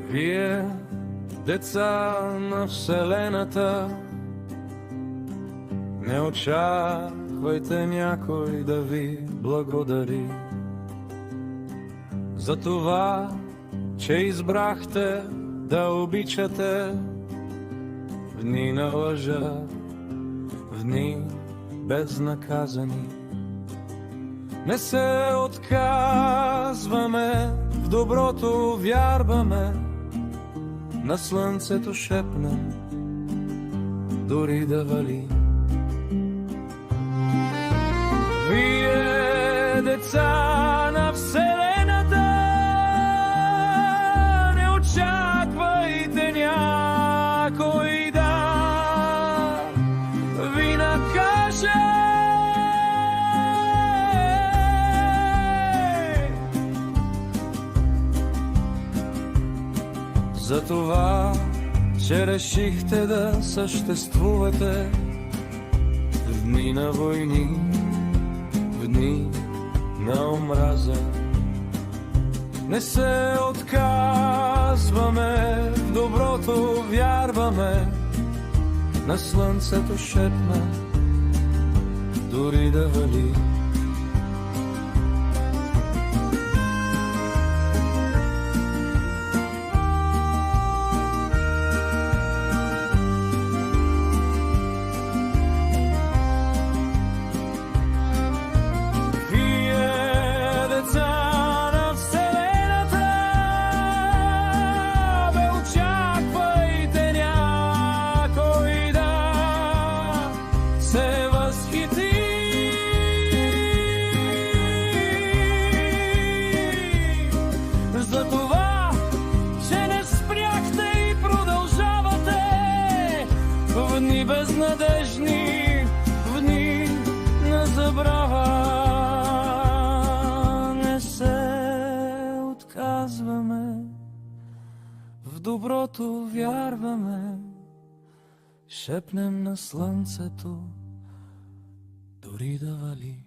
Вие, деца на Вселената, не очаквайте някой да ви благодари за това, че избрахте да обичате в дни на лъжа, в дни безнаказани. Не се отказваме, в доброто вярваме, на слънцето шепнем, дори да вали. Вие, деца на Вселената, не очаквайте някой да ви накаже. За това, че решихте да съществувате в дни на войни, в дни на омраза. Не се отказваме, в доброто вярваме, на слънцето шепнем, дори да вали. За това, че не спряхте и продължавате в дни безнадежни, в дни на забрава. Не се отказваме, в доброто вярваме, шепнем на слънцето, дори да вали.